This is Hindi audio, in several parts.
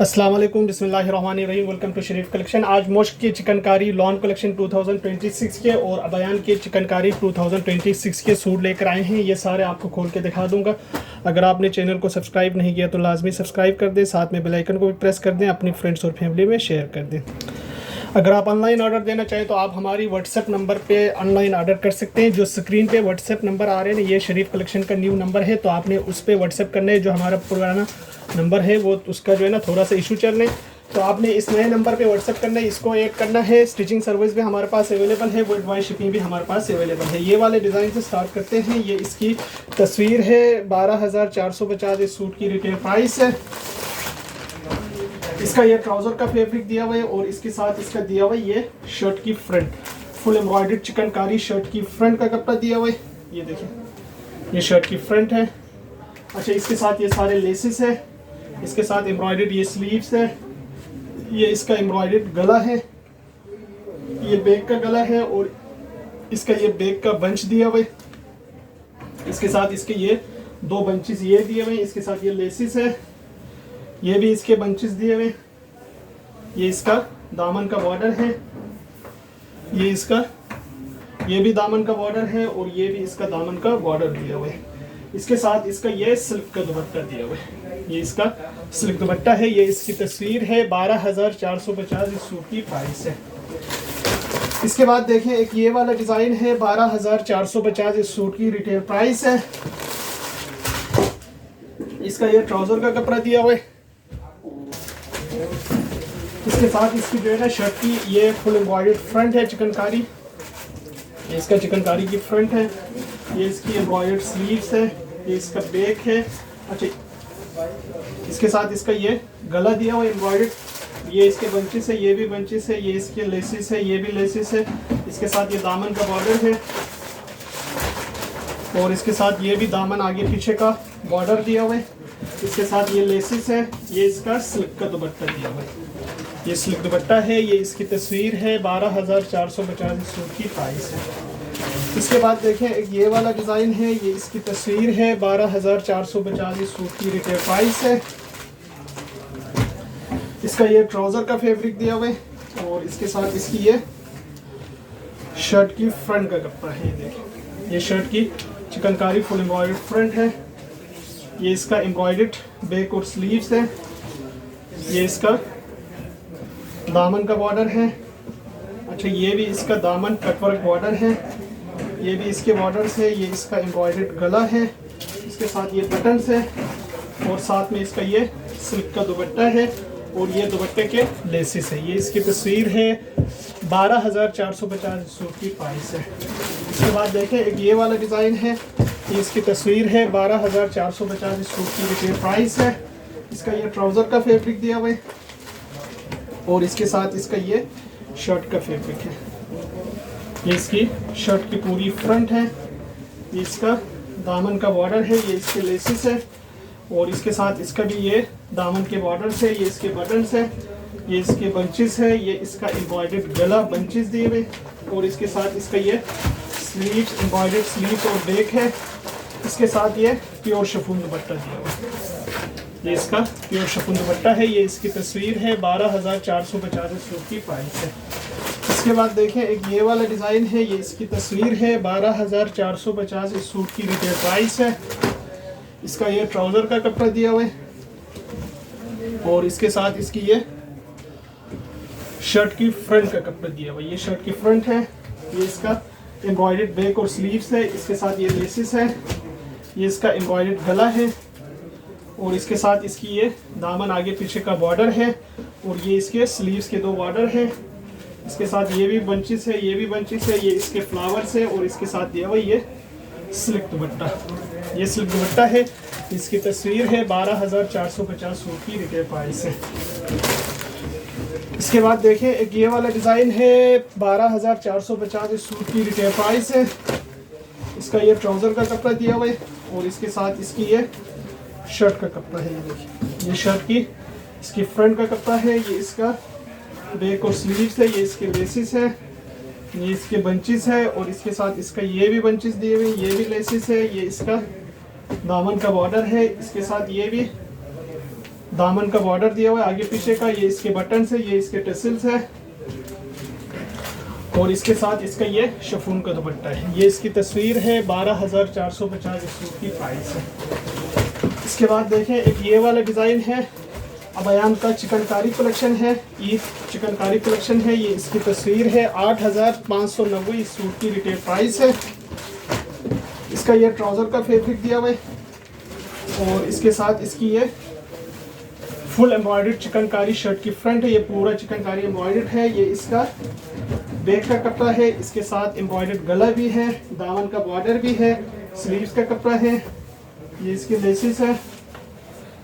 अस्सलाम वालेकुम, बिस्मिल्लाहिर्रहमानिर्रहीम। Welcome to Sharif collection. आज मोश्क की चिकनकारी लॉन कलेक्शन 2026 के और अबयान के चिकनकारी 2026 के सूट लेकर आए हैं। ये सारे आपको खोल के दिखा दूंगा। अगर आपने चैनल को सब्सक्राइब नहीं किया तो लाजमी सब्सक्राइब कर दें, साथ में बेल आइकन को भी प्रेस कर दें, अपनी फ्रेंड्स और फैमिली में शेयर कर दें। अगर आप ऑनलाइन ऑर्डर देना चाहें तो आप हमारी व्हाट्सएप नंबर पे ऑनलाइन ऑर्डर कर सकते हैं। जो स्क्रीन पे व्हाट्सएप नंबर आ रहे हैं ये शरीफ कलेक्शन का न्यू नंबर है, तो आपने उस पर व्हाट्सएप करना है। जो हमारा पुराना नंबर है वो उसका जो है ना थोड़ा सा इशू चल रहे हैं, तो आपने इस नए नंबर पे व्हाट्सएप करना है, इसको ऐड करना है। स्टिचिंग सर्विस भी हमारे पास अवेलेबल है, वर्ल्ड वाइड शिपिंग भी हमारे पास अवेलेबल है। ये वाले डिज़ाइन से स्टार्ट करते हैं। ये इसकी तस्वीर है, 12,450 इस सूट की रिटेल प्राइस है। इसका ये ट्राउज़र का फैब्रिक दिया हुआ है और इसके साथ इसका दिया हुआ है ये शर्ट की front, full embroidered chikankari shirt की फ्रंट का कपड़ा दिया हुआ है। ये देखिए, ये शर्ट की फ्रंट है। अच्छा, इसके साथ ये सारे लेसेस है, इसके साथ एम्ब्रॉयडर्ड ये स्लीव्स है, ये इसका एम्ब्रॉयडर्ड गला है, ये बैक का गला है और इसका ये बैक का बंच दिया हुआ है। इसके साथ इसके ये दो बंचेस ये दिए हुए हैं, इसके साथ ये लेसेस है, ये भी इसके बंचेस दिए हुए। ये इसका दामन का बॉर्डर है, ये इसका ये भी दामन का बॉर्डर है और ये भी इसका दामन का बॉर्डर दिया हुआ है। इसके साथ इसका ये सिल्क का दुपट्टा दिया हुआ है, ये इसका सिल्क दुपट्टा है। ये इसकी तस्वीर है, 12,450 इस सूट की प्राइस है। इसके बाद देखें, एक ये वाला डिज़ाइन है, 12,450 इस सूट की रिटेल प्राइस है। इसका ये ट्राउज़र का कपड़ा दिया हुआ है। इसके साथ इसकी जो है ना शर्ट की ये फुल एम्ब्रॉयडर्ड फ्रंट है चिकनकारी, ये इसका चिकनकारी की फ्रंट है। ये इसकी एम्ब्रॉयडर्ड स्लीव्स है, ये इसका बैक है। अच्छा, इसके साथ इसका ये गला दिया हुआ एम्ब्रॉयडर्ड, ये इसके बंचेस है, ये भी बंचेस है, ये इसके लेसेस है, ये भी लेसेस है। इसके साथ ये दामन का बॉर्डर है और इसके साथ ये भी दामन आगे पीछे का बॉर्डर दिया हुआ है। इसके साथ ये लेसेस है, ये इसका सिल्क का दुपट्टा दिया हुआ है, ये सिल्क दुपट्टा है। ये इसकी तस्वीर है, 12,450 सूट की प्राइस है। इसके बाद देखें, एक ये वाला डिज़ाइन है, ये इसकी तस्वीर है, 12,450 सूट की रिटेल प्राइस है। इसका ये ट्राउज़र का फैब्रिक दिया हुआ है और इसके साथ इसकी ये शर्ट की फ्रंट का कपड़ा है। ये देखें, ये शर्ट की चिकनकारी फुल एम्ब्रॉयडर्ड फ्रंट है, ये इसका एम्ब्रॉयडर्ड बैक और स्लीव्स है, ये इसका दामन का बॉर्डर है। अच्छा, ये भी इसका दामन कटवर्क बॉर्डर है, ये भी इसके बॉर्डर्स है, ये इसका एम्ब्रॉयडर्ड गला है, इसके साथ ये बटन्स है और साथ में इसका ये सिल्क का दुपट्टा है और ये दुपट्टे के लेसेस है। ये इसकी तस्वीर है, 12,450 सूट की प्राइस है। इसके बाद देखें, एक ये वाला डिज़ाइन है, ये इसकी तस्वीर है, 12,450 सूट की रिटेल प्राइस है। इसका ये ट्राउज़र का फैब्रिक दिया हुआ है और इसके साथ इसका ये शर्ट का फैब्रिक है। ये इसकी शर्ट की पूरी फ्रंट है, ये इसका दामन का बॉर्डर है, ये इसके लेसेस है और इसके साथ इसका भी ये दामन के बॉर्डर्स है, ये इसके बटन्स है, ये इसके बंचेस है, ये इसका एम्ब्रॉयडर्ड गला बंचेस दिए हुए और इसके साथ इसका ये स्लीव्स एम्ब्रॉयडर्ड स्लीव्स और बैक है। इसके साथ ये प्योर शिफॉन दुपट्टा दिया हुआ है, ये इसका प्योर शिफॉन दुपट्टा है। ये इसकी तस्वीर है, 12,450 सूट की प्राइस है। इसके बाद देखें, एक ये वाला डिज़ाइन है, ये इसकी तस्वीर है, 12,450 इस सूट की रिटेल प्राइस है। इसका ये ट्राउज़र का कपड़ा दिया हुआ है और इसके साथ इसकी ये शर्ट की फ्रंट का कपड़ा दिया हुआ है, ये शर्ट की फ्रंट है, ये इसका एम्ब्रॉयडर्ड बैक और स्लीव्स है, इसके साथ ये लेसेस है, ये इसका एम्ब्रॉयडर्ड गला है और इसके साथ इसकी ये दामन आगे पीछे का बॉर्डर है और ये इसके स्लीव्स के दो बॉर्डर है। इसके साथ ये भी बंचेस है, ये भी बंचेस है, ये इसके फ्लावर्स है और इसके साथ दिया हुआ ये सिल्क दुपट्टा, ये सिल्क दुपट्टा है। इसकी तस्वीर है, 12,450 सूट की रिटेल प्राइस है। इसके बाद देखें, एक ये वाला डिज़ाइन है, 12,450 इस सूट की रिटेल प्राइस है। इसका ये ट्राउज़र का कपड़ा दिया हुआ है और इसके साथ इसकी ये शर्ट का कपड़ा है। ये देखिए, ये शर्ट की इसकी फ्रंट का कपड़ा है, ये इसका बैक और स्लीव्स है, ये इसके लेसेस है, ये इसके बंचेस है और इसके साथ इसका ये भी बंचेस दिए हुए, ये भी लेसेस है, ये इसका दामन का बॉर्डर है। इसके साथ ये भी दामन का बॉर्डर दिया हुआ है आगे पीछे का, ये इसके बटन है, ये इसके टेसल्स है और इसके साथ इसका ये शिफॉन का दुपट्टा है। ये इसकी तस्वीर है, 12,450 इस सूट की प्राइस है। इसके बाद देखें एक ये वाला डिज़ाइन है, अबयान का चिकनकारी कलेक्शन है, ईद चिकनकारी कलेक्शन है। ये इसकी तस्वीर है, 8,590 इस सूट की रिटेल प्राइस है। इसका ये ट्राउज़र का फैब्रिक दिया हुआ है और इसके साथ इसकी ये फुल एम्ब्रॉयडर्ड चिकनकारी शर्ट की फ्रंट है, ये पूरा चिकनकारी एम्ब्रॉयडर्ड है। ये इसका बैक का कपड़ा है, इसके साथ एम्ब्रॉयडर्ड गला भी है, दामन का बॉर्डर भी है, स्लीव्स का कपड़ा है, ये इसके लेसेस है,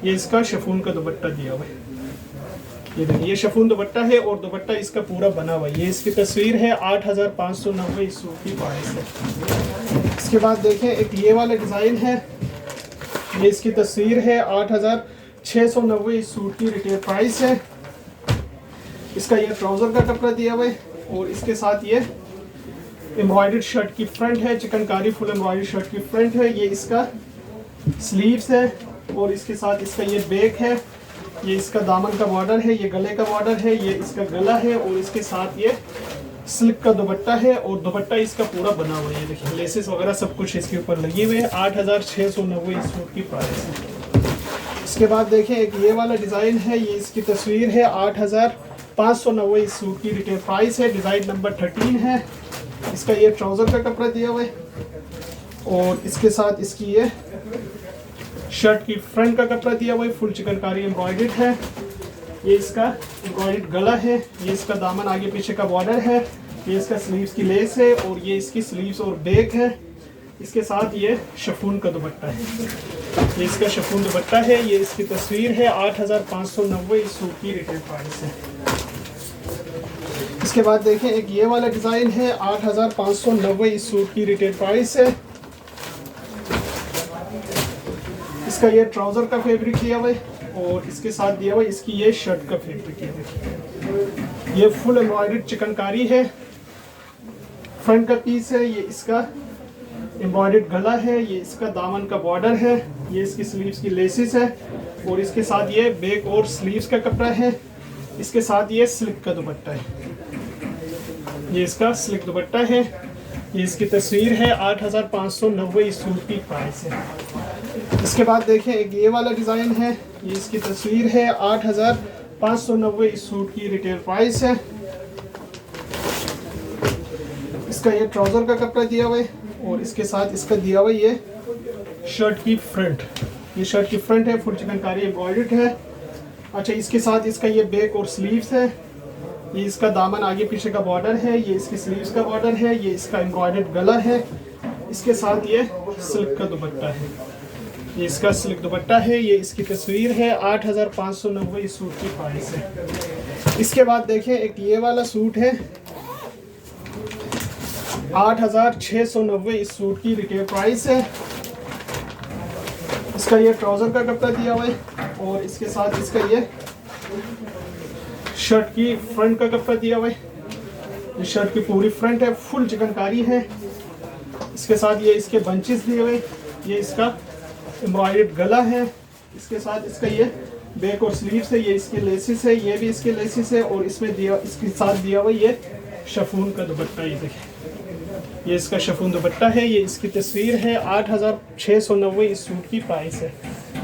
ये इसका शिफॉन का दुपट्टा दिया हुआ है। ये देखिए ये शिफॉन दुपट्टा है और दुपट्टा इसका पूरा बना हुआ है। ये इसकी तस्वीर है, 8,590 इस सूट की प्राइस है। इसके बाद देखें एक ये वाला डिज़ाइन है, ये इसकी तस्वीर है, 8,690 इस सूट की रिटेल प्राइस है। इसका ये ट्राउज़र का कपड़ा दिया हुआ है और इसके साथ ये एम्ब्रॉयडर्ड शर्ट की फ्रंट है, चिकनकारी फुल एम्ब्रॉयडर्ड शर्ट की फ्रंट है। ये इसका स्लीव्स है और इसके साथ इसका ये बैक है, ये इसका दामन का बॉर्डर है, ये गले का बॉर्डर है, ये इसका गला है और इसके साथ ये सिल्क का दुपट्टा है और दुपट्टा इसका पूरा बना हुआ है। ये देखिए लेसेस वगैरह सब कुछ इसके ऊपर लगे हुए हैं। 8,690 इस सूट की प्राइस है। इसके बाद देखें एक ये वाला डिज़ाइन है, ये इसकी तस्वीर है, 8,590 इस सूट की रिटेल प्राइस है। डिज़ाइन नंबर 13 है। इसका ये ट्राउज़र का कपड़ा दिया हुआ है और इसके साथ इसकी ये शर्ट की फ्रंट का कपड़ा दिया हुआ है, फुल चिकनकारी एम्ब्रॉयडर्ड है। ये इसका एम्ब्रॉयडर्ड गला है, ये इसका दामन आगे पीछे का बॉर्डर है, ये इसका स्लीव्स की लेस है और ये इसकी स्लीव्स और बैक है। इसके साथ ये शिफॉन का दुपट्टा है, ये इसका शिफॉन दुपट्टा है। ये इसकी तस्वीर है, 8,590 इस सूट की रिटेल प्राइस है। इसके बाद देखें एक ये वाला डिज़ाइन है, 8,590 इस सूट की रिटेल प्राइस है। इसका ये ट्राउज़र का फैब्रिक दिया हुआ है और इसके साथ दिया हुआ है इसकी ये शर्ट का फैब्रिक है। ये फुल एम्ब्रॉयडर्ड चिकनकारी है, फ्रंट का पीस है, ये इसका एम्ब्रॉयडर्ड गला है, ये इसका दामन का बॉर्डर है, ये इसकी स्लीव्स की लेसेस है और इसके साथ ये बैक और स्लीव्स का कपड़ा है। इसके साथ ये सिल्क का दुपट्टा है, ये इसका सिल्क दुपट्टा है। ये इसकी तस्वीर है, 8,590 इस सूट की प्राइस है। इसके बाद देखें एक ये वाला डिज़ाइन है, ये इसकी तस्वीर है, 8,590 इस सूट की रिटेल प्राइस है। इसका ये ट्राउज़र का कपड़ा दिया हुआ है और इसके साथ इसका दिया हुआ ये शर्ट की फ्रंट, ये शर्ट की फ्रंट है, फुल चिकनकारी एम्ब्रॉयडर्ड है। अच्छा इसके साथ इसका ये बैक और स्लीव्स है, ये इसका दामन आगे पीछे का बॉर्डर है, ये इसकी स्लीव्स का बॉर्डर है, ये इसका एम्ब्रॉयडर्ड गला है। इसके साथ ये सिल्क का दुपट्टा है, ये इसका सिल्क दुपट्टा है। ये इसकी तस्वीर है, 8,590 इस सूट की प्राइस है। इसके बाद देखें एक ये वाला सूट है, 8,690 इस सूट की रिटेल प्राइस है। इसका ये ट्राउज़र का कपड़ा दिया हुआ है और इसके साथ इसका ये शर्ट की फ्रंट का कपड़ा दिया हुआ है। ये शर्ट की पूरी फ्रंट है, फुल चिकनकारी है। इसके साथ ये इसके बंचेस दिए हुए, ये इसका एम्ब्रॉयडर्ड गला है। इसके साथ इसका ये बैक और स्लीव्स है, ये इसके लेसेस है, ये भी इसके लेसेस है और इसमें दिया इसके साथ दिया हुआ ये शिफॉन का दुपट्टा। ये देखिए ये इसका शिफॉन दुपट्टा है। ये इसकी तस्वीर है, 8,690 इस सूट की प्राइस है।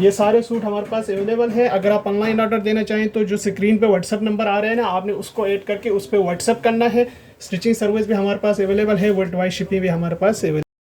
ये सारे सूट हमारे पास अवेलेबल है। अगर आप ऑनलाइन ऑर्डर देना चाहें तो जो स्क्रीन पे व्हाट्सअप नंबर आ रहे हैं ना, आपने उसको ऐड करके उस पर व्हाट्सअप करना है। स्टिचिंग सर्विस भी हमारे पास अवेलेबल है, वर्ल्ड वाइड शिपिंग भी हमारे पास अवेलेबल